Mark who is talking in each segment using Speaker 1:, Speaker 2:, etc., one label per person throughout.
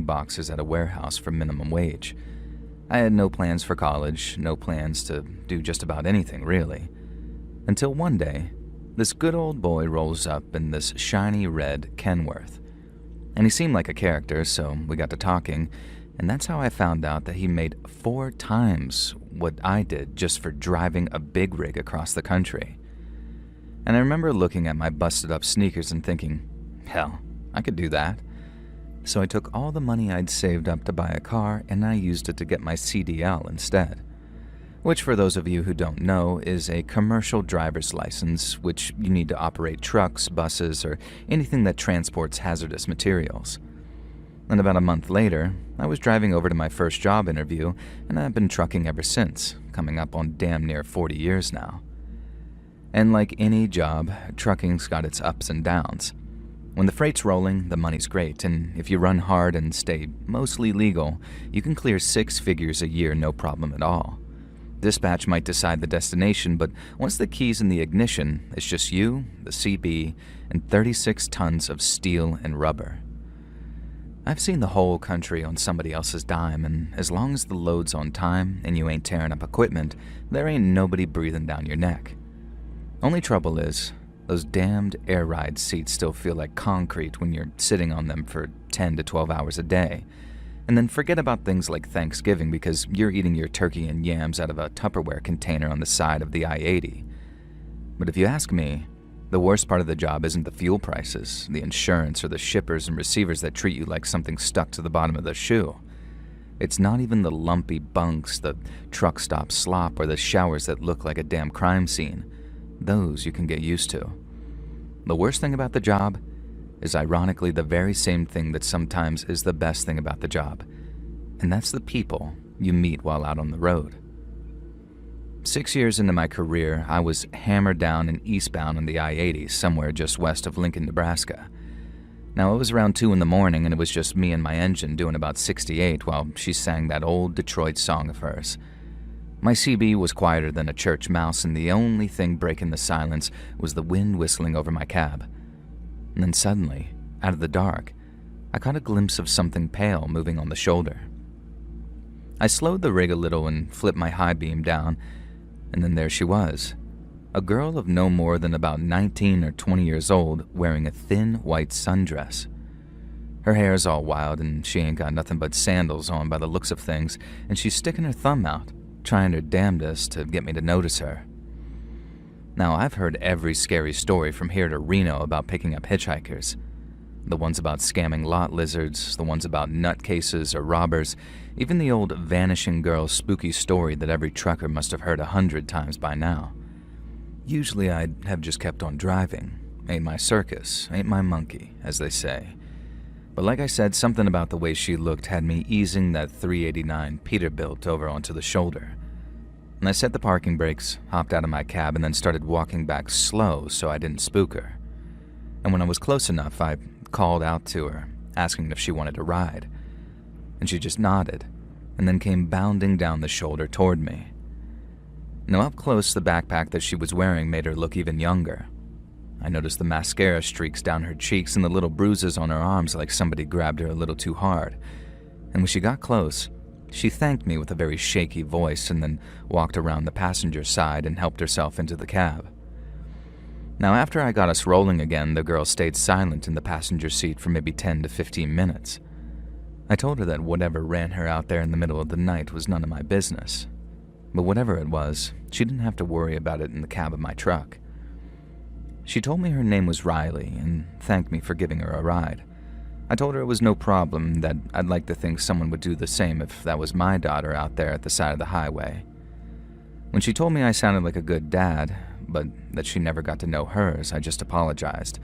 Speaker 1: boxes at a warehouse for minimum wage. I had no plans for college, no plans to do just about anything, really. Until one day, this good old boy rolls up in this shiny red Kenworth. And he seemed like a character, so we got to talking, and that's how I found out that he made 4 times what I did just for driving a big rig across the country. And I remember looking at my busted up sneakers and thinking, hell, I could do that. So I took all the money I'd saved up to buy a car and I used it to get my CDL instead. Which, for those of you who don't know, is a commercial driver's license which you need to operate trucks, buses, or anything that transports hazardous materials. And about a month later, I was driving over to my first job interview, and I've been trucking ever since, coming up on damn near 40 years now. And like any job, trucking's got its ups and downs. When the freight's rolling, the money's great, and if you run hard and stay mostly legal, you can clear 6 figures a year no problem at all. Dispatch might decide the destination, but once the key's in the ignition, it's just you, the CB, and 36 tons of steel and rubber. I've seen the whole country on somebody else's dime, and as long as the load's on time and you ain't tearing up equipment, there ain't nobody breathing down your neck. Only trouble is, those damned air ride seats still feel like concrete when you're sitting on them for 10 to 12 hours a day. And then forget about things like Thanksgiving because you're eating your turkey and yams out of a Tupperware container on the side of the I-80. But if you ask me, the worst part of the job isn't the fuel prices, the insurance, or the shippers and receivers that treat you like something stuck to the bottom of the shoe. It's not even the lumpy bunks, the truck stop slop, or the showers that look like a damn crime scene. Those you can get used to. The worst thing about the job is ironically the very same thing that sometimes is the best thing about the job, and that's the people you meet while out on the road. 6 years into my career, I was hammered down and eastbound on the I-80 somewhere just west of Lincoln, Nebraska. Now, it was around 2 in the morning and it was just me and my engine doing about 68 while she sang that old Detroit song of hers. My CB was quieter than a church mouse, and the only thing breaking the silence was the wind whistling over my cab. And then suddenly, out of the dark, I caught a glimpse of something pale moving on the shoulder. I slowed the rig a little and flipped my high beam down, and then there she was, a girl of no more than about 19 or 20 years old wearing a thin white sundress. Her hair's all wild and she ain't got nothing but sandals on by the looks of things, and she's sticking her thumb out, trying her damnedest to get me to notice her. Now, I've heard every scary story from here to Reno about picking up hitchhikers. The ones about scamming lot lizards, the ones about nutcases or robbers, even the old vanishing girl spooky story that every trucker must have heard 100 times by now. Usually I'd have just kept on driving. Ain't my circus, ain't my monkey, as they say. But like I said, something about the way she looked had me easing that 389 Peterbilt over onto the shoulder. And I set the parking brakes, hopped out of my cab, and then started walking back slow so I didn't spook her. And when I was close enough, I called out to her, asking if she wanted to ride. And she just nodded, and then came bounding down the shoulder toward me. Now up close, the backpack that she was wearing made her look even younger. I noticed the mascara streaks down her cheeks and the little bruises on her arms like somebody grabbed her a little too hard. And when she got close, she thanked me with a very shaky voice and then walked around the passenger side and helped herself into the cab. Now, after I got us rolling again, the girl stayed silent in the passenger seat for maybe 10 to 15 minutes. I told her that whatever ran her out there in the middle of the night was none of my business. But whatever it was, she didn't have to worry about it in the cab of my truck. She told me her name was Riley and thanked me for giving her a ride. I told her it was no problem, that I'd like to think someone would do the same if that was my daughter out there at the side of the highway. When she told me I sounded like a good dad, but that she never got to know hers, I just apologized.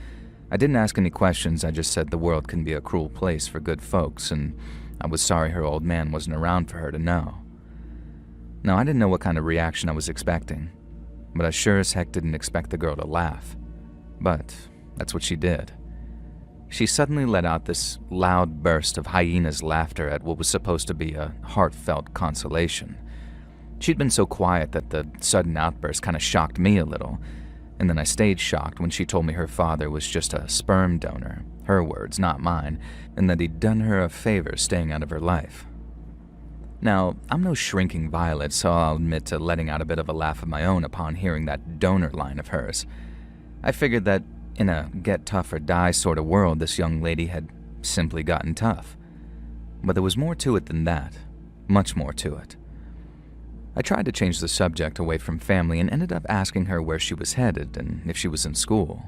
Speaker 1: I didn't ask any questions, I just said the world can be a cruel place for good folks, and I was sorry her old man wasn't around for her to know. Now, I didn't know what kind of reaction I was expecting, but I sure as heck didn't expect the girl to laugh. But that's what she did. She suddenly let out this loud burst of hyena's laughter at what was supposed to be a heartfelt consolation. She'd been so quiet that the sudden outburst kind of shocked me a little, and then I stayed shocked when she told me her father was just a sperm donor, her words, not mine, and that he'd done her a favor staying out of her life. Now, I'm no shrinking violet, so I'll admit to letting out a bit of a laugh of my own upon hearing that donor line of hers. I figured that in a get tough or die sort of world, this young lady had simply gotten tough. But there was more to it than that, much more to it. I tried to change the subject away from family and ended up asking her where she was headed and if she was in school.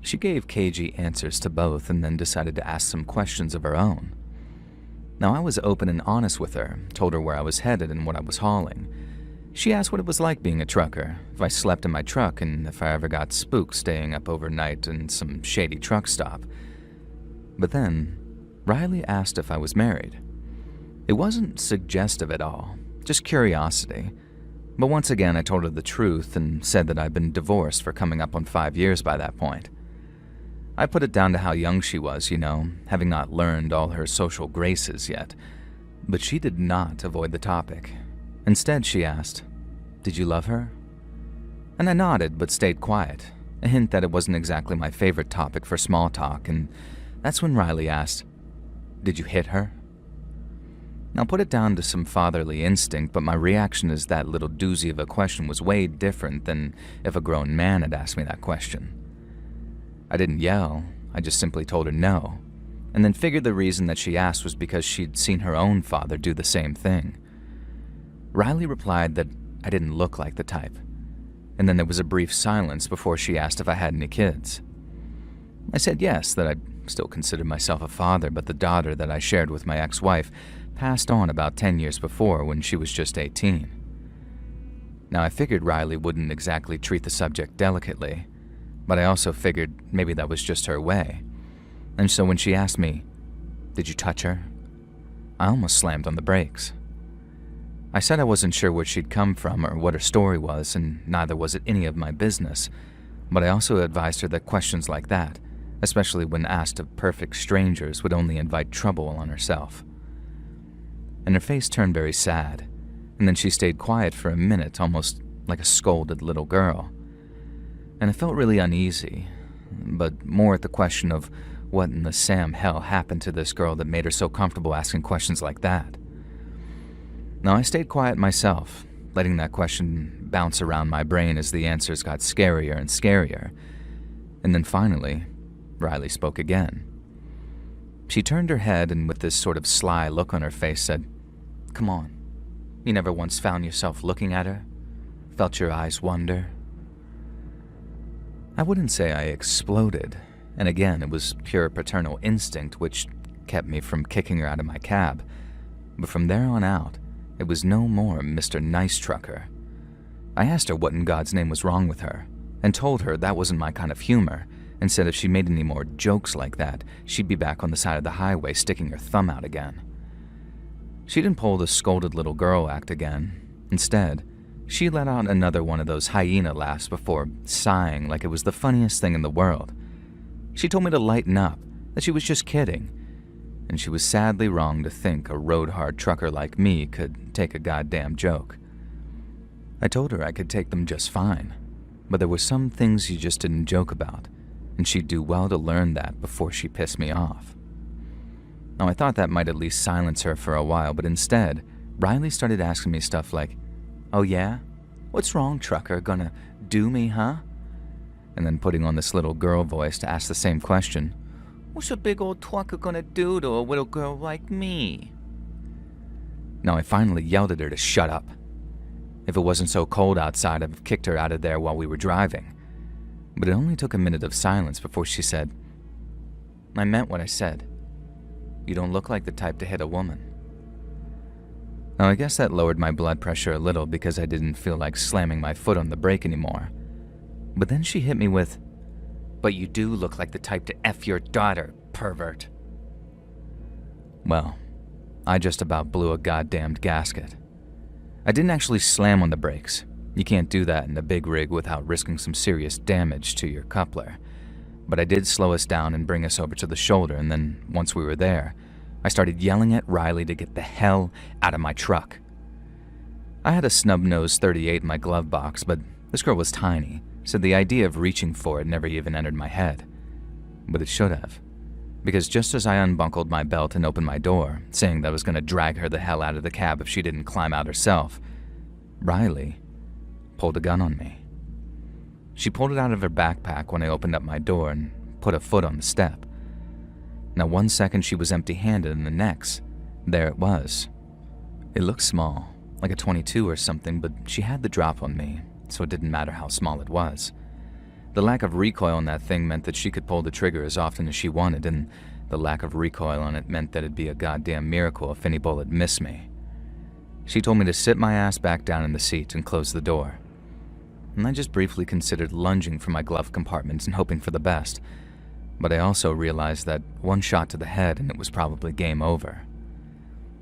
Speaker 1: She gave cagey answers to both and then decided to ask some questions of her own. Now, I was open and honest with her, told her where I was headed and what I was hauling. She asked what it was like being a trucker, if I slept in my truck, and if I ever got spooked staying up overnight in some shady truck stop. But then, Riley asked if I was married. It wasn't suggestive at all, just curiosity. But once again, I told her the truth and said that I'd been divorced for coming up on 5 years by that point. I put it down to how young she was, having not learned all her social graces yet. But she did not avoid the topic. Instead, she asked, "Did you love her?" And I nodded but stayed quiet, a hint that it wasn't exactly my favorite topic for small talk, and that's when Riley asked, "Did you hit her?" Now, put it down to some fatherly instinct, but my reaction as that little doozy of a question was way different than if a grown man had asked me that question. I didn't yell, I just simply told her no, and then figured the reason that she asked was because she'd seen her own father do the same thing. Riley replied that I didn't look like the type, and then there was a brief silence before she asked if I had any kids. I said yes, that I still considered myself a father, but the daughter that I shared with my ex-wife passed on about 10 years before when she was just 18. Now, I figured Riley wouldn't exactly treat the subject delicately, but I also figured maybe that was just her way. And so when she asked me, "Did you touch her?" I almost slammed on the brakes. I said I wasn't sure where she'd come from or what her story was, and neither was it any of my business, but I also advised her that questions like that, especially when asked of perfect strangers, would only invite trouble on herself. And her face turned very sad, and then she stayed quiet for a minute, almost like a scolded little girl. And I felt really uneasy, but more at the question of what in the Sam hell happened to this girl that made her so comfortable asking questions like that. Now, I stayed quiet myself, letting that question bounce around my brain as the answers got scarier and scarier. And then finally, Riley spoke again. She turned her head and with this sort of sly look on her face said, "Come on, you never once found yourself looking at her? Felt your eyes wander?" I wouldn't say I exploded, and again, it was pure paternal instinct which kept me from kicking her out of my cab. But from there on out, it was no more Mr. Nice Trucker. I asked her what in God's name was wrong with her, and told her that wasn't my kind of humor, and said if she made any more jokes like that, she'd be back on the side of the highway sticking her thumb out again. She didn't pull the scolded little girl act again. Instead, she let out another one of those hyena laughs before sighing like it was the funniest thing in the world. She told me to lighten up, that she was just kidding, and she was sadly wrong to think a road-hard trucker like me could take a goddamn joke. I told her I could take them just fine, but there were some things you just didn't joke about, and she'd do well to learn that before she pissed me off. Now, I thought that might at least silence her for a while, but instead, Riley started asking me stuff like, "Oh yeah? What's wrong, trucker? Gonna do me, huh?" And then putting on this little girl voice to ask the same question, "What's a big old trucker gonna do to a little girl like me?" Now, I finally yelled at her to shut up. If it wasn't so cold outside, I'd have kicked her out of there while we were driving. But it only took a minute of silence before she said, "I meant what I said. You don't look like the type to hit a woman." Now, I guess that lowered my blood pressure a little because I didn't feel like slamming my foot on the brake anymore. But then she hit me with, "But you do look like the type to F your daughter, pervert." Well, I just about blew a goddamned gasket. I didn't actually slam on the brakes. You can't do that in a big rig without risking some serious damage to your coupler. But I did slow us down and bring us over to the shoulder, and then, once we were there, I started yelling at Riley to get the hell out of my truck. I had a snub-nosed .38 in my glove box, but this girl was tiny, so the idea of reaching for it never even entered my head. But it should have. because just as I unbuckled my belt and opened my door, saying that I was going to drag her the hell out of the cab if she didn't climb out herself, Riley pulled a gun on me. She pulled it out of her backpack when I opened up my door and put a foot on the step. Now, 1 second she was empty-handed, and the next, there it was. It looked small, like a .22 or something, but she had the drop on me, so it didn't matter how small it was. The lack of recoil on that thing meant that she could pull the trigger as often as she wanted, and the lack of recoil on it meant that it'd be a goddamn miracle if any bullet missed me. She told me to sit my ass back down in the seat and close the door. And I just briefly considered lunging for my glove compartment and hoping for the best, but I also realized that one shot to the head and it was probably game over.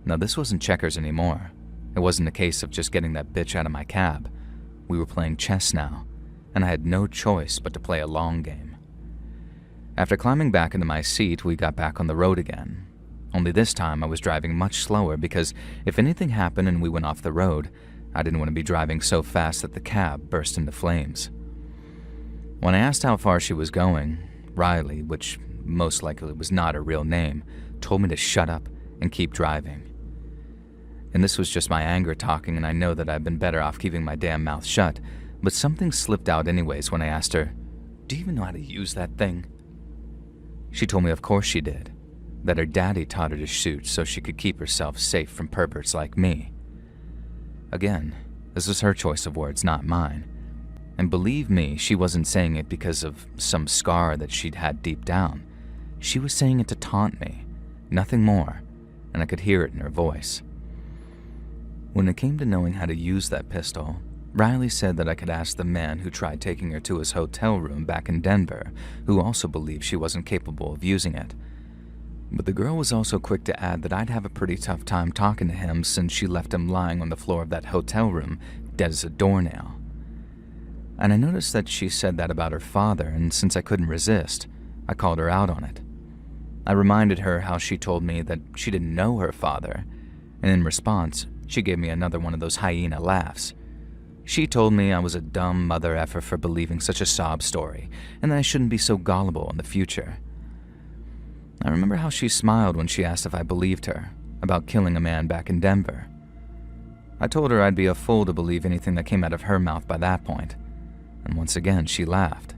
Speaker 1: Now, this wasn't checkers anymore. It wasn't a case of just getting that bitch out of my cab. We were playing chess now, and I had no choice but to play a long game. After climbing back into my seat, we got back on the road again. Only this time I was driving much slower because if anything happened and we went off the road, I didn't want to be driving so fast that the cab burst into flames. When I asked how far she was going, Riley, which most likely was not her real name, told me to shut up and keep driving. And this was just my anger talking, and I know that I've been better off keeping my damn mouth shut, but something slipped out anyways when I asked her, "Do you even know how to use that thing?" She told me of course she did, that her daddy taught her to shoot so she could keep herself safe from perverts like me. Again, this was her choice of words, not mine. And believe me, she wasn't saying it because of some scar that she'd had deep down. She was saying it to taunt me, nothing more, and I could hear it in her voice. When it came to knowing how to use that pistol, Riley said that I could ask the man who tried taking her to his hotel room back in Denver, who also believed she wasn't capable of using it. But the girl was also quick to add that I'd have a pretty tough time talking to him since she left him lying on the floor of that hotel room, dead as a doornail. And I noticed that she said that about her father, and since I couldn't resist, I called her out on it. I reminded her how she told me that she didn't know her father, and in response, she gave me another one of those hyena laughs. She told me I was a dumb mother effer for believing such a sob story, and that I shouldn't be so gullible in the future. I remember how she smiled when she asked if I believed her about killing a man back in Denver. I told her I'd be a fool to believe anything that came out of her mouth by that point, and once again she laughed.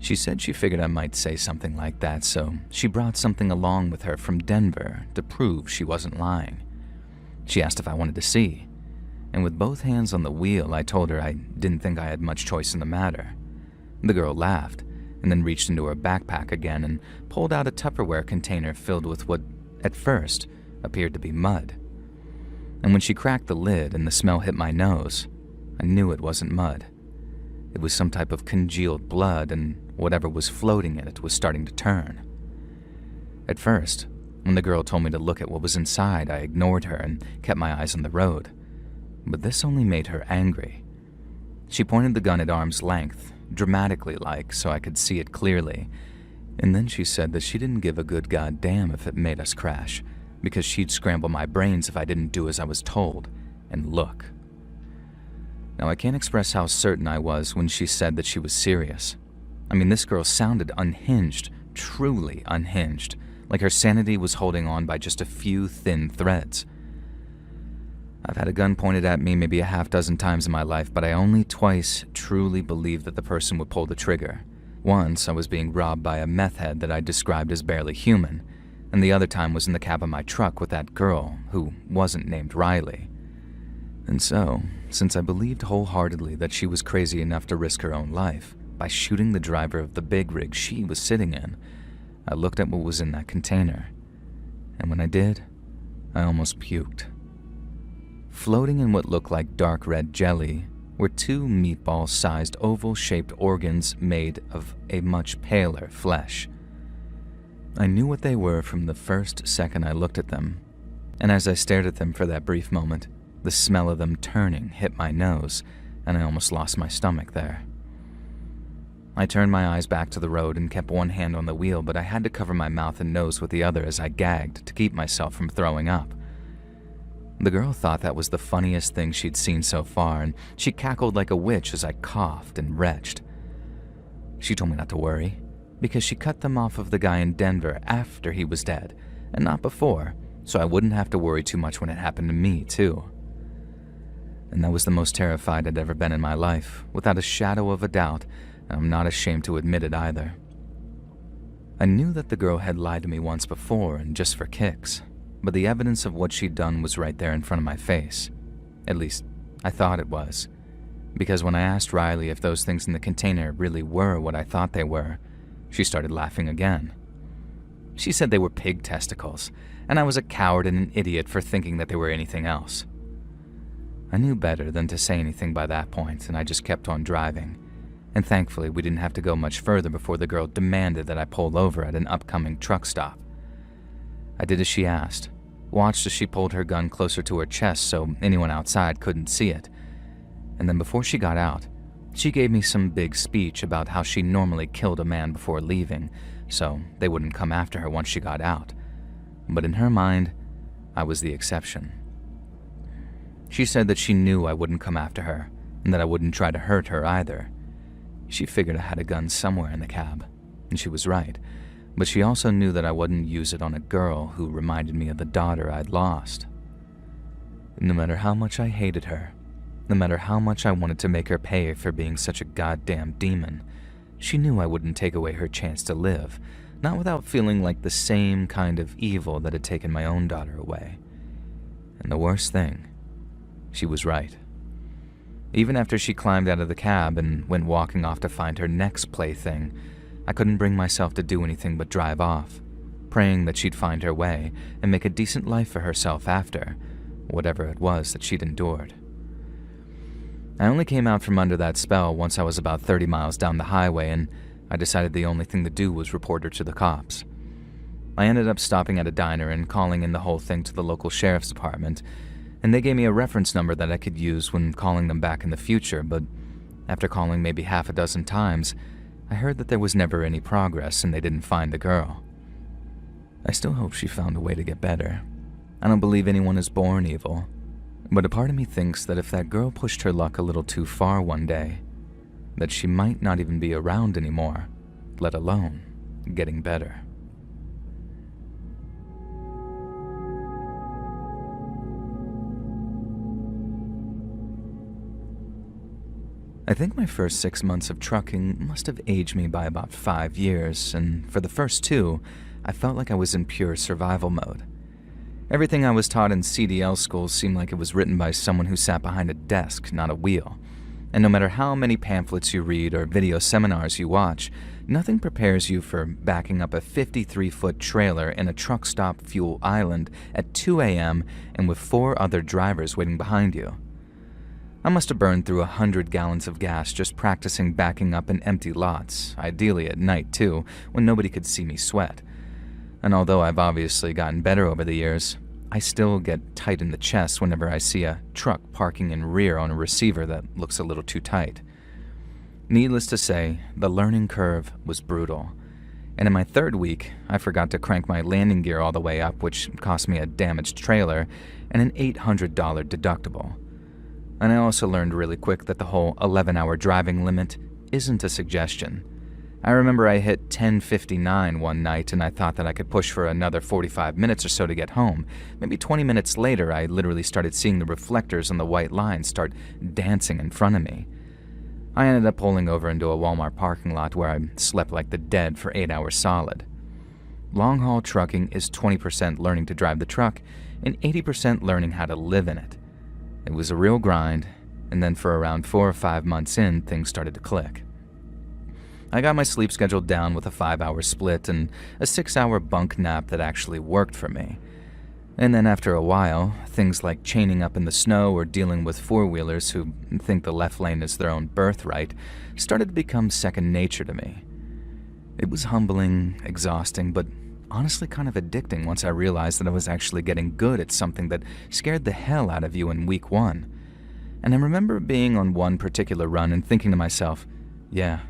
Speaker 1: She said she figured I might say something like that, so she brought something along with her from Denver to prove she wasn't lying. She asked if I wanted to see, and with both hands on the wheel, I told her I didn't think I had much choice in the matter. The girl laughed, and then reached into her backpack again and pulled out a Tupperware container filled with what, at first, appeared to be mud. And when she cracked the lid and the smell hit my nose, I knew it wasn't mud. It was some type of congealed blood, and whatever was floating in it was starting to turn. At first, when the girl told me to look at what was inside, I ignored her and kept my eyes on the road. But this only made her angry. She pointed the gun at arm's length, dramatically like, so I could see it clearly, and then she said that she didn't give a good goddamn if it made us crash, because she'd scramble my brains if I didn't do as I was told, and look. Now, I can't express how certain I was when she said that she was serious. I mean, this girl sounded unhinged, truly unhinged, like her sanity was holding on by just a few thin threads. I've had a gun pointed at me maybe a half dozen times in my life, but I only twice truly believed that the person would pull the trigger. Once, I was being robbed by a meth head that I described as barely human, and the other time was in the cab of my truck with that girl, who wasn't named Riley. And so, since I believed wholeheartedly that she was crazy enough to risk her own life by shooting the driver of the big rig she was sitting in, I looked at what was in that container, and when I did, I almost puked. Floating in what looked like dark red jelly were two meatball-sized oval-shaped organs made of a much paler flesh. I knew what they were from the first second I looked at them, and as I stared at them for that brief moment, the smell of them turning hit my nose, and I almost lost my stomach there. I turned my eyes back to the road and kept one hand on the wheel, but I had to cover my mouth and nose with the other as I gagged to keep myself from throwing up. The girl thought that was the funniest thing she'd seen so far, and she cackled like a witch as I coughed and retched. She told me not to worry, because she cut them off of the guy in Denver after he was dead, and not before, so I wouldn't have to worry too much when it happened to me, too. And that was the most terrified I'd ever been in my life, without a shadow of a doubt, and I'm not ashamed to admit it either. I knew that the girl had lied to me once before, and just for kicks, but the evidence of what she'd done was right there in front of my face. At least, I thought it was. Because when I asked Riley if those things in the container really were what I thought they were, she started laughing again. She said they were pig testicles, and I was a coward and an idiot for thinking that they were anything else. I knew better than to say anything by that point, and I just kept on driving. And thankfully, we didn't have to go much further before the girl demanded that I pull over at an upcoming truck stop. I did as she asked, watched as she pulled her gun closer to her chest so anyone outside couldn't see it. And then before she got out, she gave me some big speech about how she normally killed a man before leaving, so they wouldn't come after her once she got out. But in her mind, I was the exception. She said that she knew I wouldn't come after her, and that I wouldn't try to hurt her either. She figured I had a gun somewhere in the cab, and she was right, but she also knew that I wouldn't use it on a girl who reminded me of the daughter I'd lost. No matter how much I hated her, no matter how much I wanted to make her pay for being such a goddamn demon, she knew I wouldn't take away her chance to live, not without feeling like the same kind of evil that had taken my own daughter away. And the worst thing, she was right. Even after she climbed out of the cab and went walking off to find her next plaything, I couldn't bring myself to do anything but drive off, praying that she'd find her way and make a decent life for herself after, whatever it was that she'd endured. I only came out from under that spell once I was about 30 miles down the highway, and I decided the only thing to do was report her to the cops. I ended up stopping at a diner and calling in the whole thing to the local sheriff's department, and they gave me a reference number that I could use when calling them back in the future, but after calling maybe half a dozen times, I heard that there was never any progress and they didn't find the girl. I still hope she found a way to get better. I don't believe anyone is born evil, but a part of me thinks that if that girl pushed her luck a little too far one day, that she might not even be around anymore, let alone getting better. I think my first 6 months of trucking must have aged me by about 5 years, and for the first 2, I felt like I was in pure survival mode. Everything I was taught in CDL schools seemed like it was written by someone who sat behind a desk, not a wheel. And no matter how many pamphlets you read or video seminars you watch, nothing prepares you for backing up a 53-foot trailer in a truck stop fuel island at 2 a.m. and with 4 other drivers waiting behind you. I must have burned through 100 gallons of gas just practicing backing up in empty lots, ideally at night too, when nobody could see me sweat. And although I've obviously gotten better over the years, I still get tight in the chest whenever I see a truck parking in rear on a receiver that looks a little too tight. Needless to say, the learning curve was brutal. And in my 3rd week, I forgot to crank my landing gear all the way up, which cost me a damaged trailer and an $800 deductible. And I also learned really quick that the whole 11-hour driving limit isn't a suggestion. I remember I hit 10:59 one night and I thought that I could push for another 45 minutes or so to get home. Maybe 20 minutes later, I literally started seeing the reflectors on the white line start dancing in front of me. I ended up pulling over into a Walmart parking lot where I slept like the dead for 8 hours solid. Long-haul trucking is 20% learning to drive the truck and 80% learning how to live in it. It was a real grind, and then for around 4 or 5 months in, things started to click. I got my sleep schedule down with a 5-hour split and a 6-hour bunk nap that actually worked for me. And then after a while, things like chaining up in the snow or dealing with four-wheelers who think the left lane is their own birthright started to become second nature to me. It was humbling, exhausting, but honestly kind of addicting once I realized that I was actually getting good at something that scared the hell out of you in week 1. And I remember being on one particular run and thinking to myself, yeah,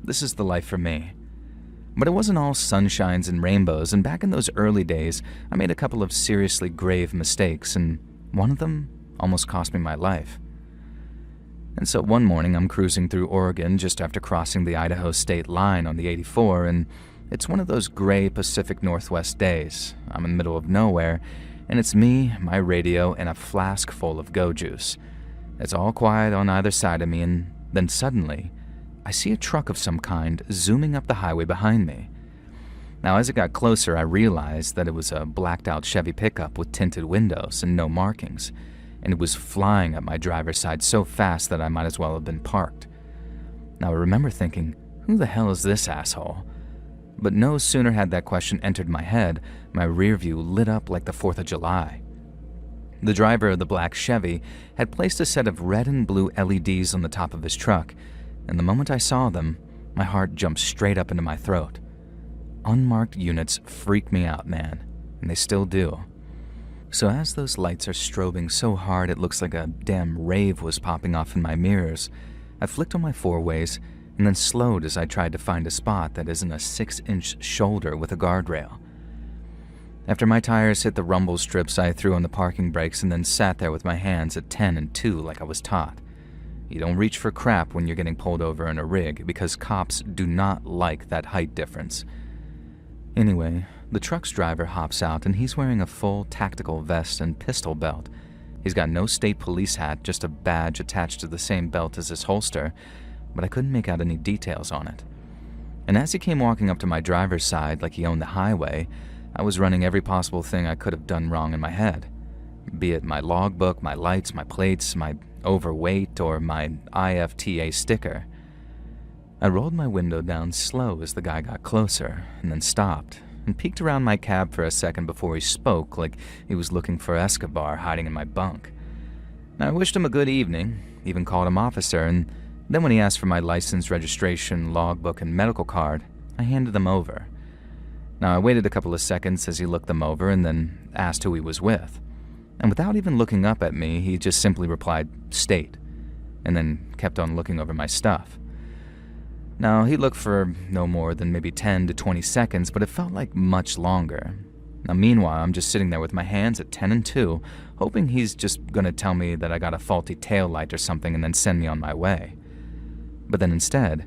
Speaker 1: this is the life for me. But it wasn't all sunshines and rainbows, and back in those early days, I made a couple of seriously grave mistakes, and one of them almost cost me my life. And so one morning I'm cruising through Oregon just after crossing the Idaho state line on the 84, and it's one of those gray Pacific Northwest days. I'm in the middle of nowhere, and it's me, my radio, and a flask full of Go Juice. It's all quiet on either side of me, and then suddenly, I see a truck of some kind zooming up the highway behind me. Now, as it got closer, I realized that it was a blacked-out Chevy pickup with tinted windows and no markings, and it was flying up my driver's side so fast that I might as well have been parked. Now, I remember thinking, who the hell is this asshole? But no sooner had that question entered my head, my rear view lit up like the 4th of July. The driver of the black Chevy had placed a set of red and blue LEDs on the top of his truck, and the moment I saw them, my heart jumped straight up into my throat. Unmarked units freak me out, man, and they still do. So as those lights are strobing so hard it looks like a damn rave was popping off in my mirrors, I flicked on my four-ways and then slowed as I tried to find a spot that isn't a 6-inch shoulder with a guardrail. After my tires hit the rumble strips, I threw on the parking brakes and then sat there with my hands at 10 and 2 like I was taught. You don't reach for crap when you're getting pulled over in a rig because cops do not like that height difference. Anyway, the truck's driver hops out and he's wearing a full tactical vest and pistol belt. He's got no state police hat, just a badge attached to the same belt as his holster, but I couldn't make out any details on it. And as he came walking up to my driver's side like he owned the highway, I was running every possible thing I could have done wrong in my head. Be it my logbook, my lights, my plates, my overweight, or my IFTA sticker. I rolled my window down slow as the guy got closer, and then stopped, and peeked around my cab for a second before he spoke like he was looking for Escobar hiding in my bunk. Now, I wished him a good evening, even called him officer, and then when he asked for my license, registration, logbook, and medical card, I handed them over. Now, I waited a couple of seconds as he looked them over and then asked who he was with. And without even looking up at me, he just simply replied, "State," and then kept on looking over my stuff. Now, he looked for no more than maybe 10 to 20 seconds, but it felt like much longer. Now, meanwhile, I'm just sitting there with my hands at 10 and 2, hoping he's just gonna tell me that I got a faulty taillight or something and then send me on my way. But then instead,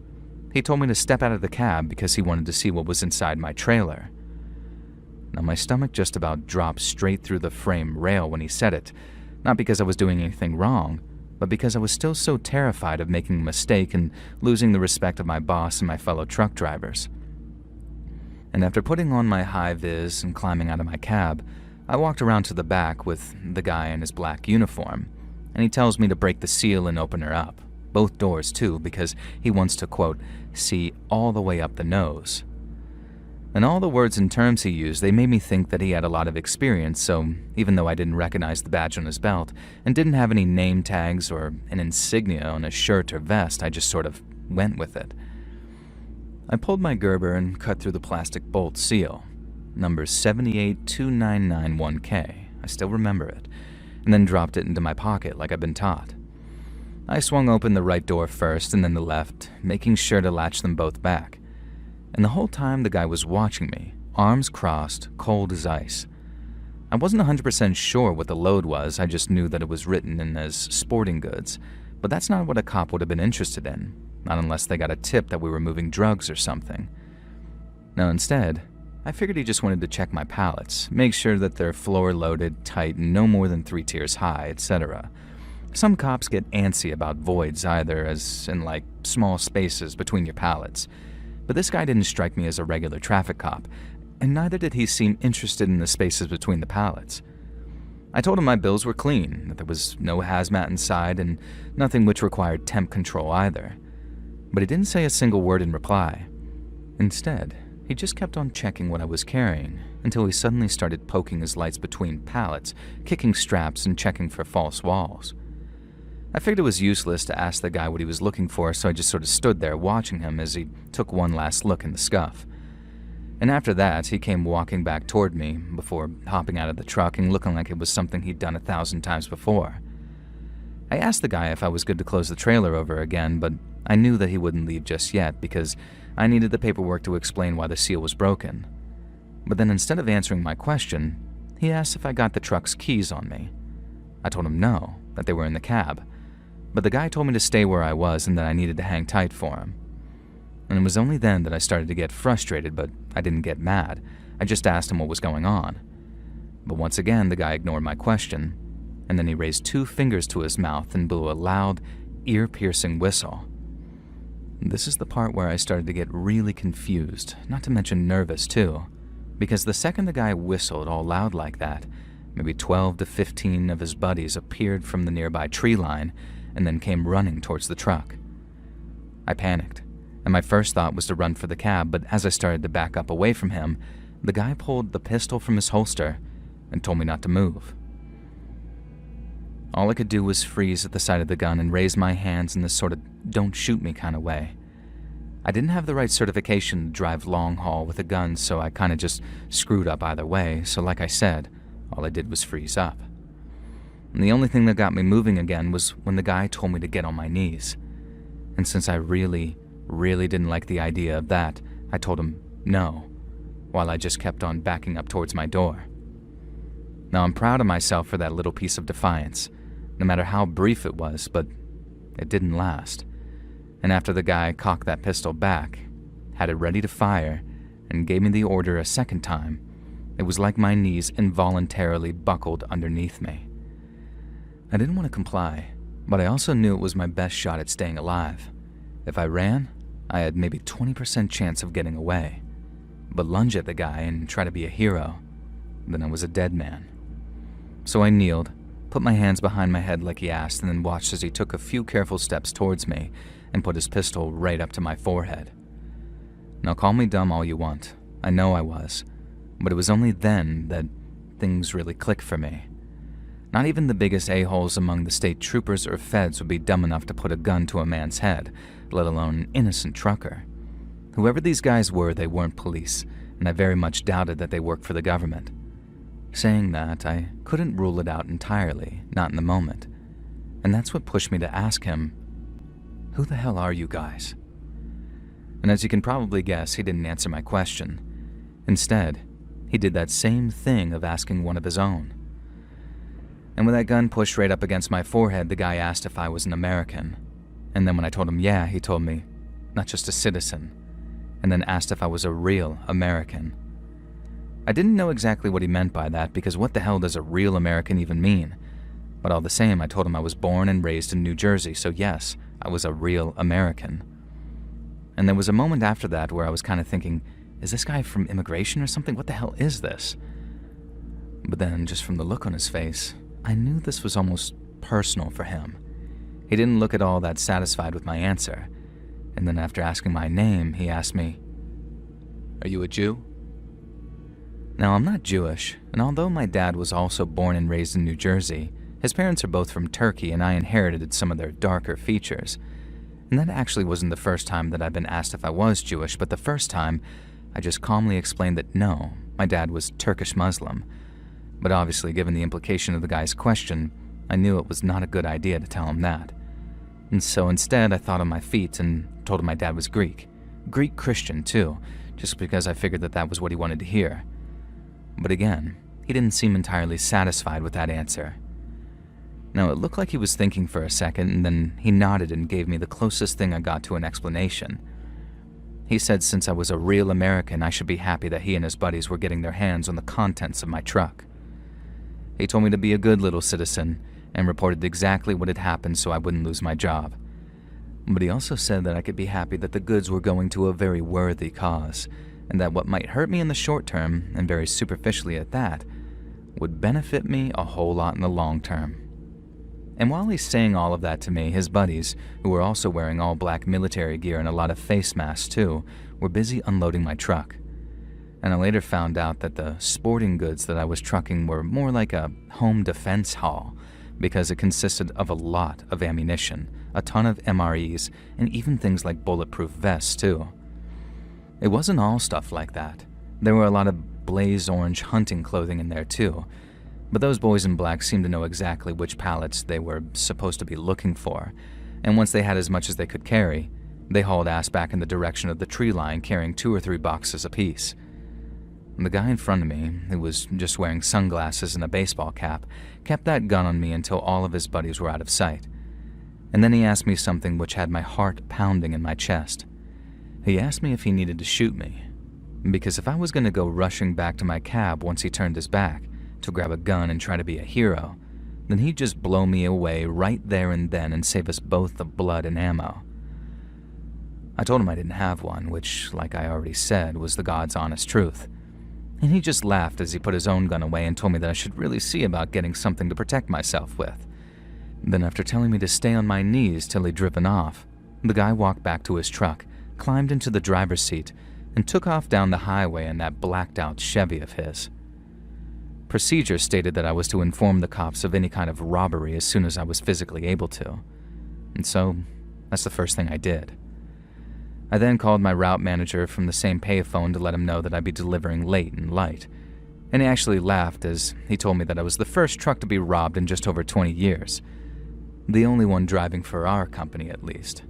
Speaker 1: he told me to step out of the cab because he wanted to see what was inside my trailer. Now, my stomach just about dropped straight through the frame rail when he said it, not because I was doing anything wrong, but because I was still so terrified of making a mistake and losing the respect of my boss and my fellow truck drivers. And after putting on my high-vis and climbing out of my cab, I walked around to the back with the guy in his black uniform, and he tells me to break the seal and open her up. Both doors, too, because he wants to, quote, see all the way up the nose. And all the words and terms he used, they made me think that he had a lot of experience, so even though I didn't recognize the badge on his belt and didn't have any name tags or an insignia on his shirt or vest, I just sort of went with it. I pulled my Gerber and cut through the plastic bolt seal, number 7829991K, I still remember it, and then dropped it into my pocket like I'd been taught. I swung open the right door first and then the left, making sure to latch them both back. And the whole time the guy was watching me, arms crossed, cold as ice. I wasn't 100% sure what the load was, I just knew that it was written in as sporting goods, but that's not what a cop would have been interested in, not unless they got a tip that we were moving drugs or something. No, instead, I figured he just wanted to check my pallets, make sure that they're floor-loaded, tight, and no more than 3 tiers high, etc. Some cops get antsy about voids either, as in like small spaces between your pallets. But this guy didn't strike me as a regular traffic cop, and neither did he seem interested in the spaces between the pallets. I told him my bills were clean, that there was no hazmat inside, and nothing which required temp control either. But he didn't say a single word in reply. Instead, he just kept on checking what I was carrying, until he suddenly started poking his lights between pallets, kicking straps, and checking for false walls. I figured it was useless to ask the guy what he was looking for, so I just sort of stood there watching him as he took one last look in the scuff. And after that, he came walking back toward me before hopping out of the truck and looking like it was something he'd done 1,000 times before. I asked the guy if I was good to close the trailer over again, but I knew that he wouldn't leave just yet because I needed the paperwork to explain why the seal was broken. But then instead of answering my question, he asked if I got the truck's keys on me. I told him no, that they were in the cab. but the guy told me to stay where I was and that I needed to hang tight for him. And it was only then that I started to get frustrated, but I didn't get mad. I just asked him what was going on. But once again, the guy ignored my question, and then he raised 2 fingers to his mouth and blew a loud, ear-piercing whistle. This is the part where I started to get really confused, not to mention nervous too, because the second the guy whistled all loud like that, maybe 12 to 15 of his buddies appeared from the nearby tree line and then came running towards the truck. I panicked, and my first thought was to run for the cab, but as I started to back up away from him, the guy pulled the pistol from his holster and told me not to move. All I could do was freeze at the sight of the gun and raise my hands in this sort of don't shoot me kind of way. I didn't have the right certification to drive long haul with a gun, so I kind of just screwed up either way, so like I said, all I did was freeze up. And the only thing that got me moving again was when the guy told me to get on my knees. And since I really didn't like the idea of that, I told him no, while I just kept on backing up towards my door. Now I'm proud of myself for that little piece of defiance, no matter how brief it was, but it didn't last. And after the guy cocked that pistol back, had it ready to fire, and gave me the order a second time, it was like my knees involuntarily buckled underneath me. I didn't want to comply, but I also knew it was my best shot at staying alive. If I ran, I had maybe 20% chance of getting away. But lunge at the guy and try to be a hero, then I was a dead man. So I kneeled, put my hands behind my head like he asked, and then watched as he took a few careful steps towards me and put his pistol right up to my forehead. Now call me dumb all you want. I know I was. But it was only then that things really clicked for me. Not even the biggest a-holes among the state troopers or feds would be dumb enough to put a gun to a man's head, let alone an innocent trucker. Whoever these guys were, they weren't police, and I very much doubted that they worked for the government. Saying that, I couldn't rule it out entirely, not in the moment. And that's what pushed me to ask him, "Who the hell are you guys?" And as you can probably guess, he didn't answer my question. Instead, he did that same thing of asking one of his own. And with that gun pushed right up against my forehead, the guy asked if I was an American. And then when I told him yeah, he told me, not just a citizen, and then asked if I was a real American. I didn't know exactly what he meant by that, because what the hell does a real American even mean? But all the same, I told him I was born and raised in New Jersey, so yes, I was a real American. And there was a moment after that where I was kind of thinking, is this guy from immigration or something? What the hell is this? But then, just from the look on his face, I knew this was almost personal for him. He didn't look at all that satisfied with my answer, and then after asking my name, he asked me, "Are you a Jew?" Now, I'm not Jewish, and although my dad was also born and raised in New Jersey, his parents are both from Turkey, and I inherited some of their darker features. And that actually wasn't the first time that I'd been asked if I was Jewish, but the first time, I just calmly explained that no, my dad was Turkish Muslim. But obviously, given the implication of the guy's question, I knew it was not a good idea to tell him that. And so instead, I thought on my feet and told him my dad was Greek. Greek Christian, too, just because I figured that that was what he wanted to hear. But again, he didn't seem entirely satisfied with that answer. Now, it looked like he was thinking for a second, and then he nodded and gave me the closest thing I got to an explanation. He said since I was a real American, I should be happy that he and his buddies were getting their hands on the contents of my truck. He told me to be a good little citizen and reported exactly what had happened so I wouldn't lose my job. But he also said that I could be happy that the goods were going to a very worthy cause, and that what might hurt me in the short term, and very superficially at that, would benefit me a whole lot in the long term. And while he's saying all of that to me, his buddies, who were also wearing all black military gear and a lot of face masks too, were busy unloading my truck. And I later found out that the sporting goods that I was trucking were more like a home defense haul, because it consisted of a lot of ammunition, a ton of MREs, and even things like bulletproof vests too. It wasn't all stuff like that. There were a lot of blaze orange hunting clothing in there too, but those boys in black seemed to know exactly which pallets they were supposed to be looking for, and once they had as much as they could carry, they hauled ass back in the direction of the tree line carrying 2 or 3 boxes apiece. The guy in front of me, who was just wearing sunglasses and a baseball cap, kept that gun on me until all of his buddies were out of sight. And then he asked me something which had my heart pounding in my chest. He asked me if he needed to shoot me, because if I was going to go rushing back to my cab once he turned his back to grab a gun and try to be a hero, then he'd just blow me away right there and then and save us both the blood and ammo. I told him I didn't have one, which, like I already said, was the God's honest truth. And he just laughed as he put his own gun away and told me that I should really see about getting something to protect myself with. Then after telling me to stay on my knees till he'd driven off, the guy walked back to his truck, climbed into the driver's seat, and took off down the highway in that blacked-out Chevy of his. Procedure stated that I was to inform the cops of any kind of robbery as soon as I was physically able to. And so, that's the first thing I did. I then called my route manager from the same payphone to let him know that I'd be delivering late and light. And he actually laughed as he told me that I was the first truck to be robbed in just over 20 years. The only one driving for our company, at least.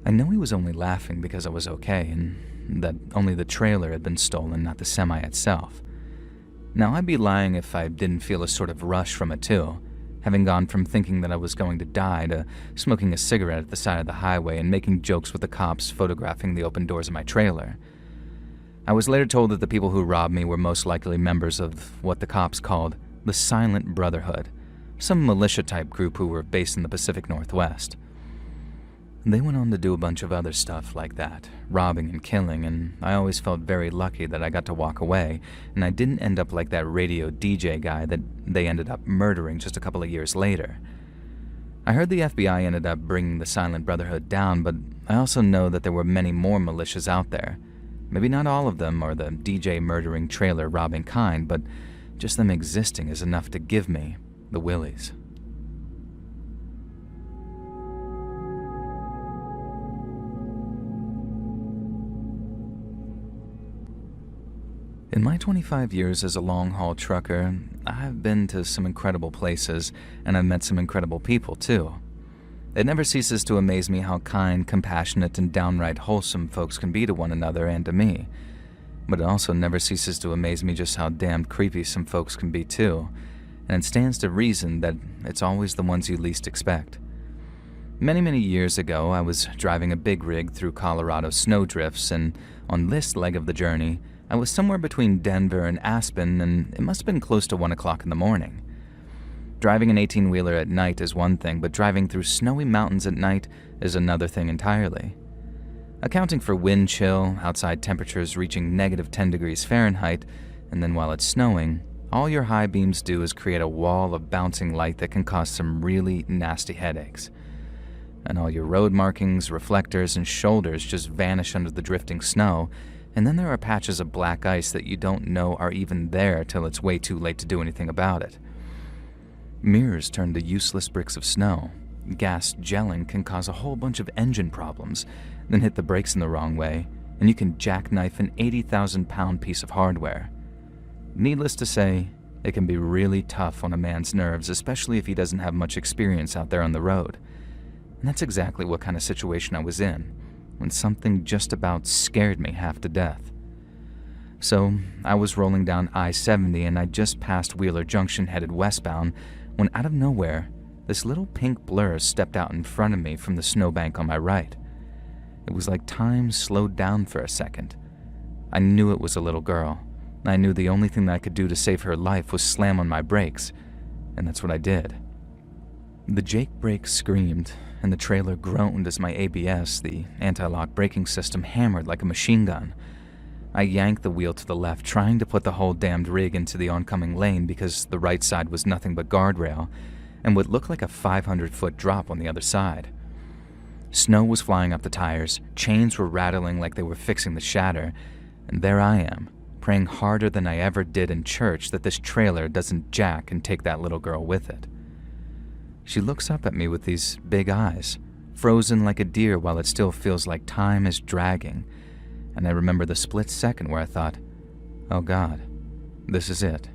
Speaker 1: I know he was only laughing because I was okay, and that only the trailer had been stolen, not the semi itself. Now, I'd be lying if I didn't feel a sort of rush from it too, having gone from thinking that I was going to die to smoking a cigarette at the side of the highway and making jokes with the cops photographing the open doors of my trailer. I was later told that the people who robbed me were most likely members of what the cops called the Silent Brotherhood, some militia-type group who were based in the Pacific Northwest. They went on to do a bunch of other stuff like that, robbing and killing, and I always felt very lucky that I got to walk away, and I didn't end up like that radio DJ guy that they ended up murdering just a couple of years later. I heard the FBI ended up bringing the Silent Brotherhood down, but I also know that there were many more militias out there. Maybe not all of them are the DJ murdering, trailer robbing kind, but just them existing is enough to give me the willies. In my 25 years as a long-haul trucker, I've been to some incredible places, and I've met some incredible people, too. It never ceases to amaze me how kind, compassionate, and downright wholesome folks can be to one another and to me. But it also never ceases to amaze me just how damned creepy some folks can be, too, and it stands to reason that it's always the ones you least expect. Many years ago, I was driving a big rig through Colorado snowdrifts, and on this leg of the journey, I was somewhere between Denver and Aspen, and it must have been close to 1 o'clock in the morning. Driving an 18-wheeler at night is one thing, but driving through snowy mountains at night is another thing entirely. Accounting for wind chill, outside temperatures reaching -10 degrees Fahrenheit, and then while it's snowing, all your high beams do is create a wall of bouncing light that can cause some really nasty headaches. And all your road markings, reflectors, and shoulders just vanish under the drifting snow, and then there are patches of black ice that you don't know are even there till it's way too late to do anything about it. Mirrors turn to useless bricks of snow. Gas gelling can cause a whole bunch of engine problems, then hit the brakes in the wrong way, and you can jackknife an 80,000-pound piece of hardware. Needless to say, it can be really tough on a man's nerves, especially if he doesn't have much experience out there on the road. And that's exactly what kind of situation I was in, when something just about scared me half to death. So, I was rolling down I-70 and I'd just passed Wheeler Junction headed westbound when out of nowhere, this little pink blur stepped out in front of me from the snowbank on my right. It was like time slowed down for a second. I knew it was a little girl. I knew the only thing that I could do to save her life was slam on my brakes, and that's what I did. The Jake brake screamed, and the trailer groaned as my ABS, the anti-lock braking system, hammered like a machine gun. I yanked the wheel to the left, trying to put the whole damned rig into the oncoming lane because the right side was nothing but guardrail, and what looked like a 500-foot drop on the other side. Snow was flying up the tires, chains were rattling like they were fixing to shatter, and there I am, praying harder than I ever did in church that this trailer doesn't jack and take that little girl with it. She looks up at me with these big eyes, frozen like a deer while it still feels like time is dragging, and I remember the split second where I thought, oh God, this is it.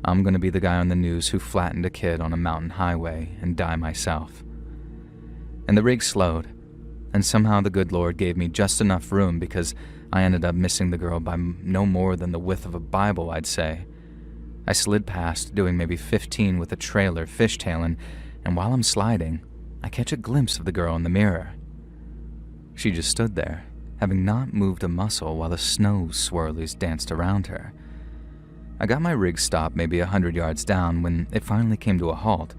Speaker 1: I'm gonna be the guy on the news who flattened a kid on a mountain highway and die myself. And the rig slowed, and somehow the good Lord gave me just enough room because I ended up missing the girl by no more than the width of a Bible, I'd say. I slid past, doing maybe 15 with the trailer fishtailing, and while I'm sliding, I catch a glimpse of the girl in the mirror. She just stood there, having not moved a muscle while the snow swirlies danced around her. I got my rig stopped maybe 100 yards down when it finally came to a halt.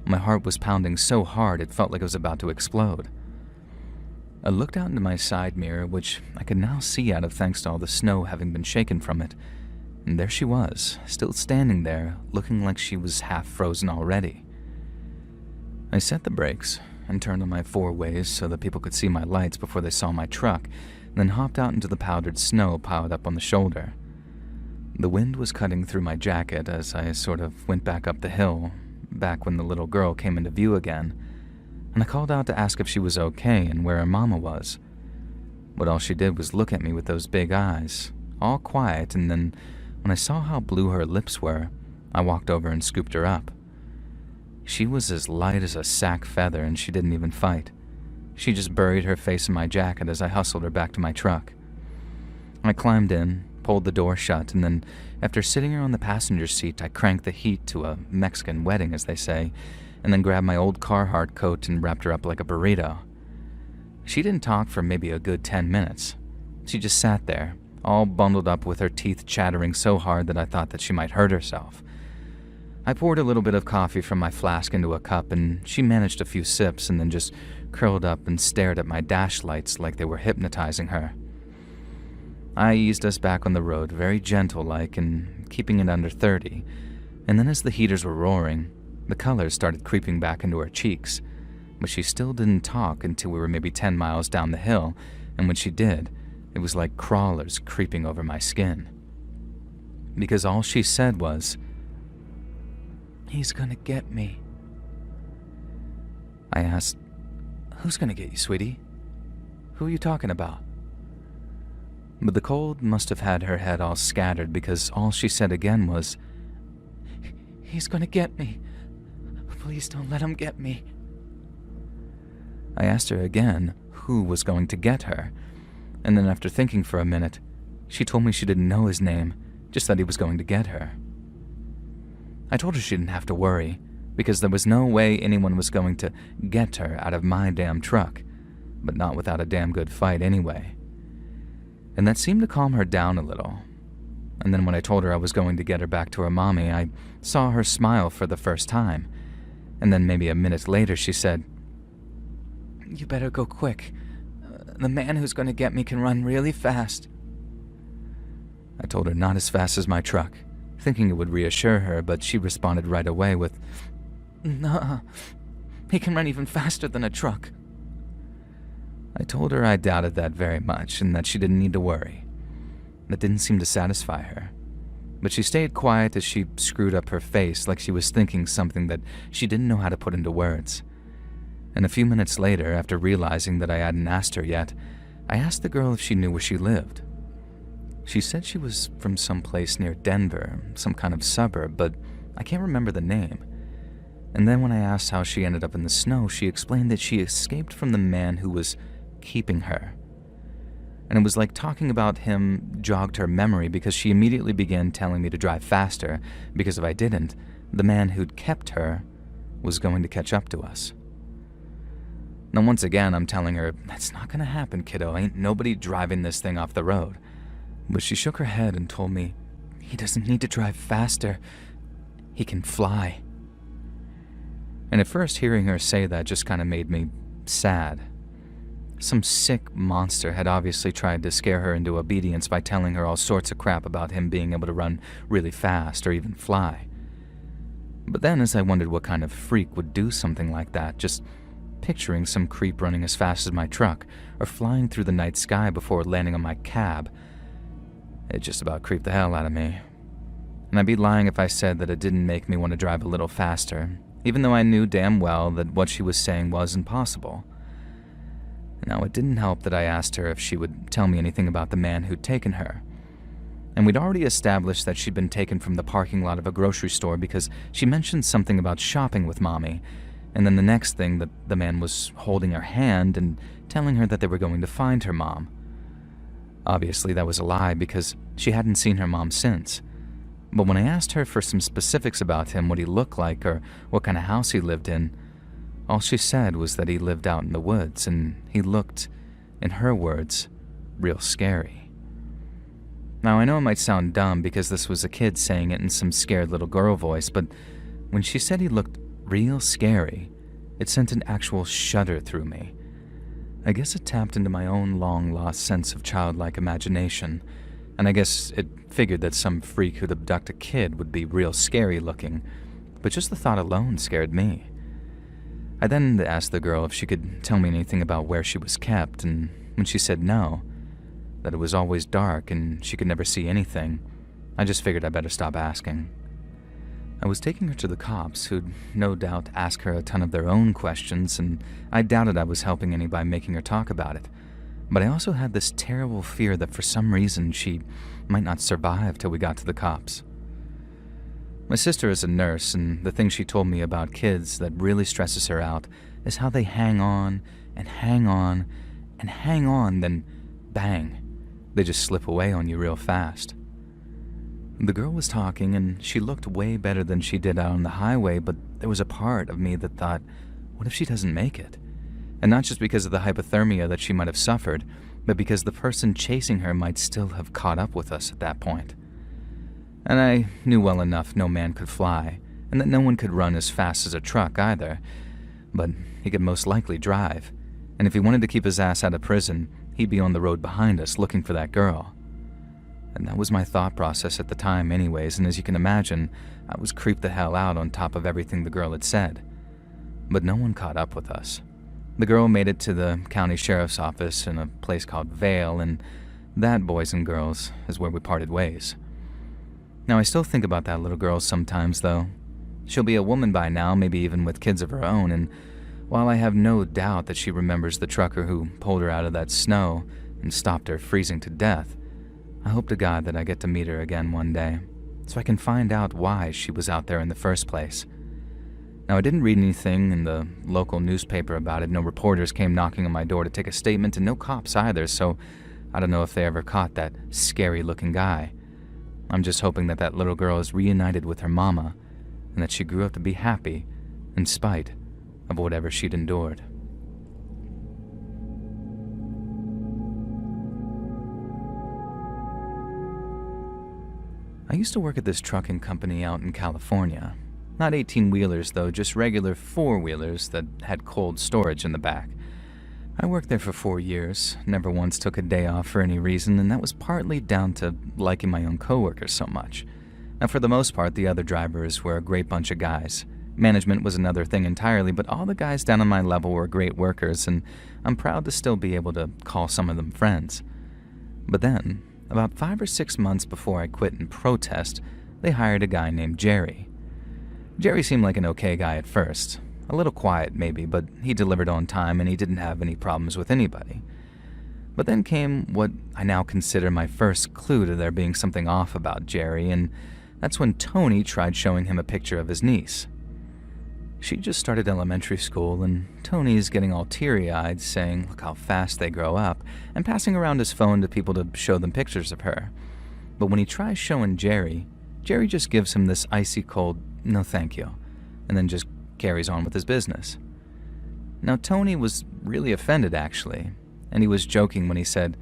Speaker 1: My heart was pounding so hard it felt like it was about to explode. I looked out into my side mirror, which I could now see out of thanks to all the snow having been shaken from it, and there she was, still standing there, looking like she was half frozen already. I set the brakes and turned on my four ways so that people could see my lights before they saw my truck, then hopped out into the powdered snow piled up on the shoulder. The wind was cutting through my jacket as I sort of went back up the hill, back when the little girl came into view again, and I called out to ask if she was okay and where her mama was. But all she did was look at me with those big eyes, all quiet, and then when I saw how blue her lips were, I walked over and scooped her up. She was as light as a sack feather, and she didn't even fight. She just buried her face in my jacket as I hustled her back to my truck. I climbed in, pulled the door shut, and then, after sitting her on the passenger seat, I cranked the heat to a Mexican wedding, as they say, and then grabbed my old Carhartt coat and wrapped her up like a burrito. She didn't talk for maybe a good 10 minutes. She just sat there, all bundled up with her teeth chattering so hard that I thought that she might hurt herself. I poured a little bit of coffee from my flask into a cup, and she managed a few sips and then just curled up and stared at my dash lights like they were hypnotizing her. I eased us back on the road, very gentle-like and keeping it under 30, and then as the heaters were roaring, the colors started creeping back into her cheeks, but she still didn't talk until we were maybe 10 miles down the hill, and when she did, it was like crawlers creeping over my skin. Because all she said was, "He's gonna get me." I asked, "Who's gonna get you, sweetie? Who are you talking about?" But the cold must have had her head all scattered because all she said again was, "He's gonna get me. Please don't let him get me." I asked her again who was going to get her, and then after thinking for a minute, she told me she didn't know his name, just that he was going to get her. I told her she didn't have to worry, because there was no way anyone was going to get her out of my damn truck, but not without a damn good fight anyway. And that seemed to calm her down a little. And then when I told her I was going to get her back to her mommy, I saw her smile for the first time, and then maybe a minute later she said, "You better go quick. The man who's going to get me can run really fast." I told her not as fast as my truck, thinking it would reassure her, but she responded right away with, "Nah, he can run even faster than a truck." I told her I doubted that very much and that she didn't need to worry. That didn't seem to satisfy her, but she stayed quiet as she screwed up her face like she was thinking something that she didn't know how to put into words. And a few minutes later, after realizing that I hadn't asked her yet, I asked the girl if she knew where she lived. She said she was from some place near Denver, some kind of suburb, but I can't remember the name. And then when I asked how she ended up in the snow, she explained that she escaped from the man who was keeping her. And it was like talking about him jogged her memory because she immediately began telling me to drive faster, because if I didn't, the man who'd kept her was going to catch up to us. Now once again, I'm telling her, "That's not gonna happen, kiddo. Ain't nobody driving this thing off the road." But she shook her head and told me, "He doesn't need to drive faster. He can fly." And at first, hearing her say that just kind of made me sad. Some sick monster had obviously tried to scare her into obedience by telling her all sorts of crap about him being able to run really fast or even fly. But then, as I wondered what kind of freak would do something like that, just picturing some creep running as fast as my truck or flying through the night sky before landing on my cab, it just about creeped the hell out of me. And I'd be lying if I said that it didn't make me want to drive a little faster, even though I knew damn well that what she was saying was impossible. Now, it didn't help that I asked her if she would tell me anything about the man who'd taken her. And we'd already established that she'd been taken from the parking lot of a grocery store because she mentioned something about shopping with Mommy, and then the next thing that the man was holding her hand and telling her that they were going to find her mom. Obviously, that was a lie because she hadn't seen her mom since. But when I asked her for some specifics about him, what he looked like or what kind of house he lived in, All she said was that he lived out in the woods and he looked, in her words, real scary. Now, I know it might sound dumb because this was a kid saying it in some scared little girl voice, but when she said he looked real scary, it sent an actual shudder through me. I guess it tapped into my own long-lost sense of childlike imagination, and I guess it figured that some freak who'd abduct a kid would be real scary looking, but just the thought alone scared me. I then asked the girl if she could tell me anything about where she was kept, and when she said no, that it was always dark and she could never see anything, I just figured I better stop asking. I was taking her to the cops, who'd no doubt ask her a ton of their own questions, and I doubted I was helping any by making her talk about it. But I also had this terrible fear that for some reason she might not survive till we got to the cops. My sister is a nurse, and the thing she told me about kids that really stresses her out is how they hang on and hang on and hang on, then bang, they just slip away on you real fast. The girl was talking, and she looked way better than she did out on the highway, but there was a part of me that thought, what if she doesn't make it? And not just because of the hypothermia that she might have suffered, but because the person chasing her might still have caught up with us at that point. And I knew well enough no man could fly, and that no one could run as fast as a truck either, but he could most likely drive, and if he wanted to keep his ass out of prison, he'd be on the road behind us looking for that girl. And that was my thought process at the time anyways, and as you can imagine, I was creeped the hell out on top of everything the girl had said. But no one caught up with us. The girl made it to the county sheriff's office in a place called Vale, and that, boys and girls, is where we parted ways. Now, I still think about that little girl sometimes, though. She'll be a woman by now, maybe even with kids of her own, and while I have no doubt that she remembers the trucker who pulled her out of that snow and stopped her freezing to death, I hope to God that I get to meet her again one day, so I can find out why she was out there in the first place. Now, I didn't read anything in the local newspaper about it, no reporters came knocking on my door to take a statement, and no cops either, so I don't know if they ever caught that scary-looking guy. I'm just hoping that that little girl is reunited with her mama, and that she grew up to be happy, in spite of whatever she'd endured. I used to work at this trucking company out in California. Not 18-wheelers though, just regular 4-wheelers that had cold storage in the back. I worked there for 4 years, never once took a day off for any reason, and that was partly down to liking my own coworkers so much. Now, for the most part, the other drivers were a great bunch of guys. Management was another thing entirely, but all the guys down on my level were great workers, and I'm proud to still be able to call some of them friends. But then, about 5 or 6 months before I quit in protest, they hired a guy named Jerry. Jerry seemed like an okay guy at first. A little quiet maybe, but he delivered on time and he didn't have any problems with anybody. But then came what I now consider my first clue to there being something off about Jerry, and that's when Tony tried showing him a picture of his niece. She just started elementary school, and Tony's getting all teary-eyed, saying look how fast they grow up, and passing around his phone to people to show them pictures of her. But when he tries showing Jerry, Jerry just gives him this icy cold, no thank you, and then just carries on with his business. Now, Tony was really offended, actually, and he was joking when he said,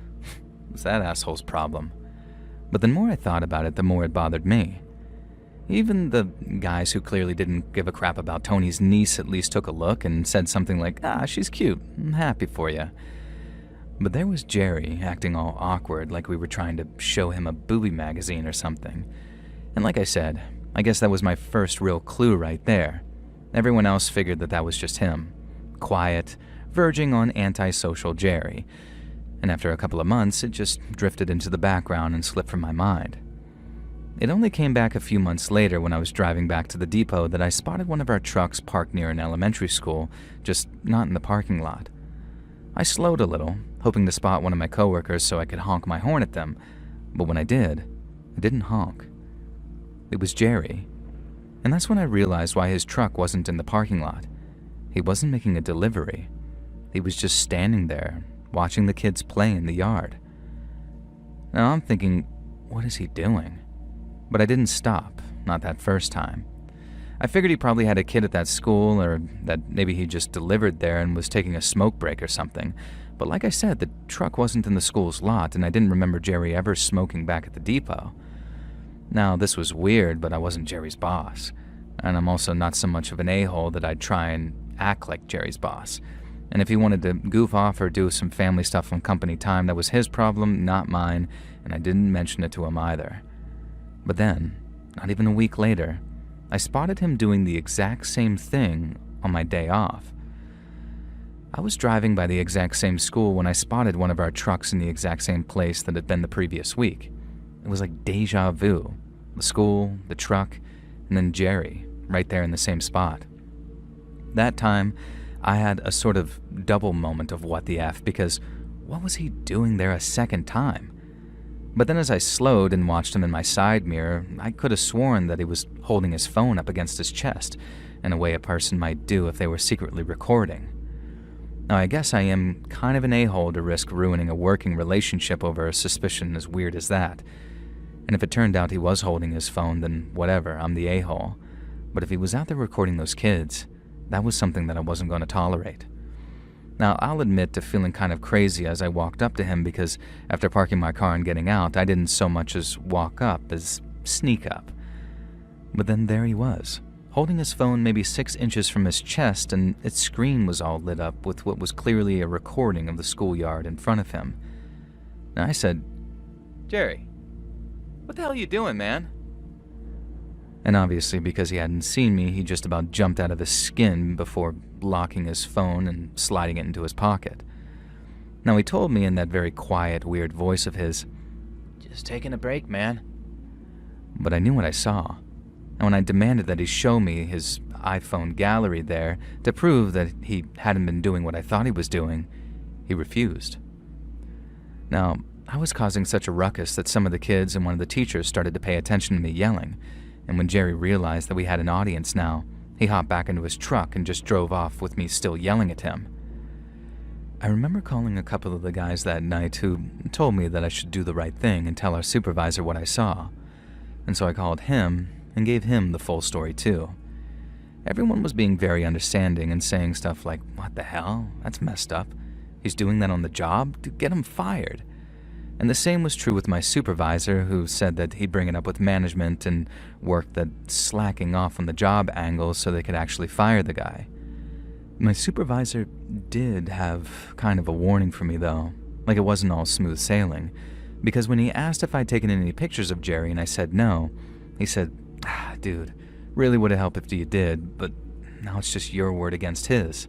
Speaker 1: "It's that asshole's problem." But the more I thought about it, the more it bothered me. Even the guys who clearly didn't give a crap about Tony's niece at least took a look and said something like, she's cute, I'm happy for you. But there was Jerry acting all awkward like we were trying to show him a booby magazine or something. And like I said, I guess that was my first real clue right there. Everyone else figured that was just him. Quiet, verging on antisocial Jerry. And after a couple of months, it just drifted into the background and slipped from my mind. It only came back a few months later when I was driving back to the depot that I spotted one of our trucks parked near an elementary school, just not in the parking lot. I slowed a little, hoping to spot one of my coworkers so I could honk my horn at them, but when I did, it didn't honk. It was Jerry. And that's when I realized why his truck wasn't in the parking lot. He wasn't making a delivery. He was just standing there, watching the kids play in the yard. Now I'm thinking, what is he doing? But I didn't stop, not that first time. I figured he probably had a kid at that school, or that maybe he just delivered there and was taking a smoke break or something. But like I said, the truck wasn't in the school's lot, and I didn't remember Jerry ever smoking back at the depot. Now, this was weird, but I wasn't Jerry's boss. And I'm also not so much of an a-hole that I'd try and act like Jerry's boss. And if he wanted to goof off or do some family stuff on company time, that was his problem, not mine, and I didn't mention it to him either. But then, not even a week later, I spotted him doing the exact same thing on my day off. I was driving by the exact same school when I spotted one of our trucks in the exact same place that had been the previous week. It was like deja vu. The school, the truck, and then Jerry, right there in the same spot. That time, I had a sort of double moment of what the F, because what was he doing there a second time? But then as I slowed and watched him in my side mirror, I could have sworn that he was holding his phone up against his chest, in a way a person might do if they were secretly recording. Now, I guess I am kind of an a-hole to risk ruining a working relationship over a suspicion as weird as that. And if it turned out he was holding his phone, then whatever, I'm the a-hole. But if he was out there recording those kids, that was something that I wasn't going to tolerate. Now, I'll admit to feeling kind of crazy as I walked up to him, because after parking my car and getting out, I didn't so much as walk up as sneak up. But then there he was, holding his phone maybe 6 inches from his chest, and its screen was all lit up with what was clearly a recording of the schoolyard in front of him. And I said, "Jerry, what the hell are you doing, man?" And obviously, because he hadn't seen me, he just about jumped out of his skin before locking his phone and sliding it into his pocket. Now, he told me in that very quiet, weird voice of his, "Just taking a break, man." But I knew what I saw. And when I demanded that he show me his iPhone gallery there to prove that he hadn't been doing what I thought he was doing, he refused. Now, I was causing such a ruckus that some of the kids and one of the teachers started to pay attention to me yelling. And when Jerry realized that we had an audience now, he hopped back into his truck and just drove off with me still yelling at him. I remember calling a couple of the guys that night who told me that I should do the right thing and tell our supervisor what I saw. And so I called him and gave him the full story too. Everyone was being very understanding and saying stuff like, "What the hell? That's messed up. He's doing that on the job? Dude, get him fired." And the same was true with my supervisor, who said that he'd bring it up with management and work that slacking off on the job angle so they could actually fire the guy. My supervisor did have kind of a warning for me though, like it wasn't all smooth sailing, because when he asked if I'd taken any pictures of Jerry and I said no, he said, "Dude, really would have helped if you did, but now it's just your word against his."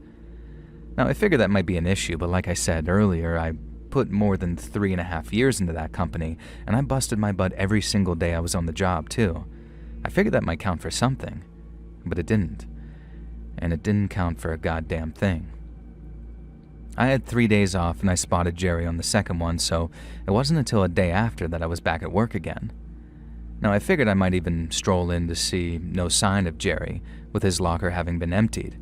Speaker 1: Now I figured that might be an issue, but like I said earlier, I put more than 3.5 years into that company, and I busted my butt every single day I was on the job too. I figured that might count for something, but it didn't. And it didn't count for a goddamn thing. I had 3 days off and I spotted Jerry on the second one, so it wasn't until a day after that I was back at work again. Now I figured I might even stroll in to see no sign of Jerry, with his locker having been emptied.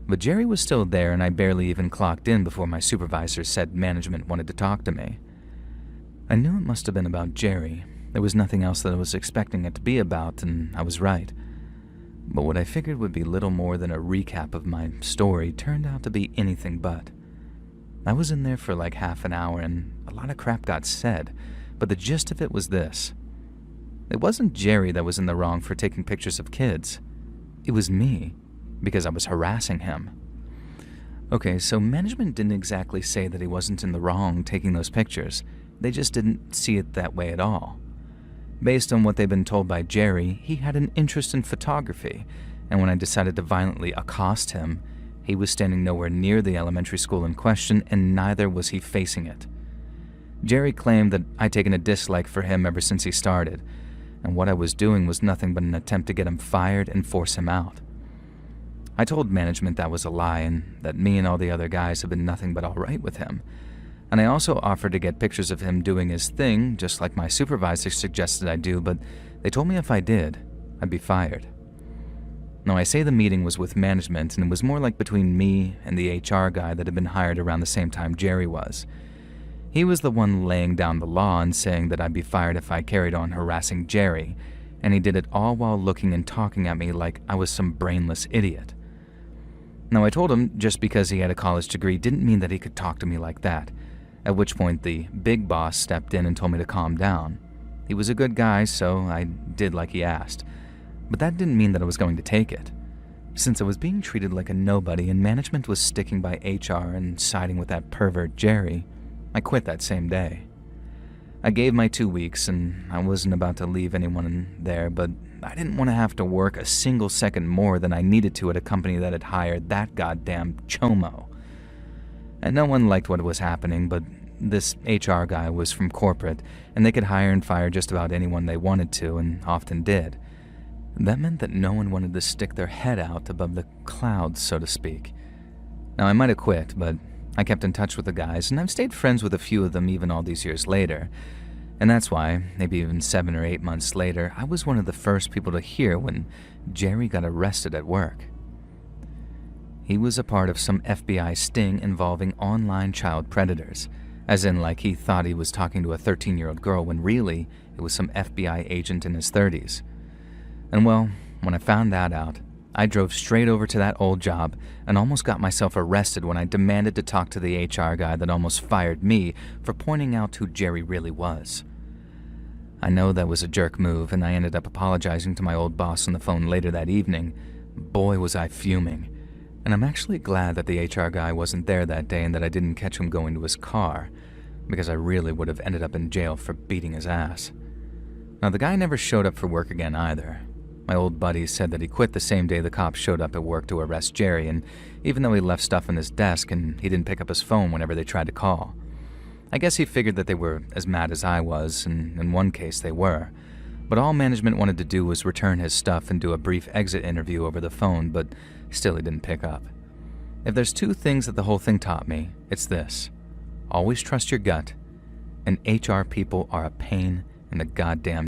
Speaker 1: But Jerry was still there, and I barely even clocked in before my supervisor said management wanted to talk to me. I knew it must have been about Jerry. There was nothing else that I was expecting it to be about, and I was right. But what I figured would be little more than a recap of my story turned out to be anything but. I was in there for like half an hour, and a lot of crap got said, but the gist of it was this. It wasn't Jerry that was in the wrong for taking pictures of kids. It was me, because I was harassing him. Okay, so management didn't exactly say that he wasn't in the wrong taking those pictures. They just didn't see it that way at all. Based on what they'd been told by Jerry, he had an interest in photography, and when I decided to violently accost him, he was standing nowhere near the elementary school in question, and neither was he facing it. Jerry claimed that I'd taken a dislike for him ever since he started, and what I was doing was nothing but an attempt to get him fired and force him out. I told management that was a lie and that me and all the other guys have been nothing but all right with him. And I also offered to get pictures of him doing his thing, just like my supervisor suggested I do, but they told me if I did, I'd be fired. Now, I say the meeting was with management, and it was more like between me and the HR guy that had been hired around the same time Jerry was. He was the one laying down the law and saying that I'd be fired if I carried on harassing Jerry, and he did it all while looking and talking at me like I was some brainless idiot. Now, I told him just because he had a college degree didn't mean that he could talk to me like that, at which point the big boss stepped in and told me to calm down. He was a good guy, so I did like he asked, but that didn't mean that I was going to take it. Since I was being treated like a nobody and management was sticking by HR and siding with that pervert Jerry, I quit that same day. I gave my 2 weeks, and I wasn't about to leave anyone in there, but I didn't want to have to work a single second more than I needed to at a company that had hired that goddamn chomo. And no one liked what was happening, but this HR guy was from corporate, and they could hire and fire just about anyone they wanted to, and often did. That meant that no one wanted to stick their head out above the clouds, so to speak. Now, I might have quit, but I kept in touch with the guys, and I've stayed friends with a few of them even all these years later. And that's why, maybe even 7 or 8 months later, I was one of the first people to hear when Jerry got arrested at work. He was a part of some FBI sting involving online child predators, as in like he thought he was talking to a 13-year-old girl when really it was some FBI agent in his 30s. And well, when I found that out, I drove straight over to that old job and almost got myself arrested when I demanded to talk to the HR guy that almost fired me for pointing out who Jerry really was. I know that was a jerk move, and I ended up apologizing to my old boss on the phone later that evening. Boy, was I fuming. And I'm actually glad that the HR guy wasn't there that day and that I didn't catch him going to his car, because I really would have ended up in jail for beating his ass. Now, the guy never showed up for work again either. My old buddy said that he quit the same day the cops showed up at work to arrest Jerry, and even though he left stuff on his desk and he didn't pick up his phone whenever they tried to call. I guess he figured that they were as mad as I was, and in one case they were. But all management wanted to do was return his stuff and do a brief exit interview over the phone, but still he didn't pick up. If there's 2 things that the whole thing taught me, it's this. Always trust your gut, and HR people are a pain in the goddamn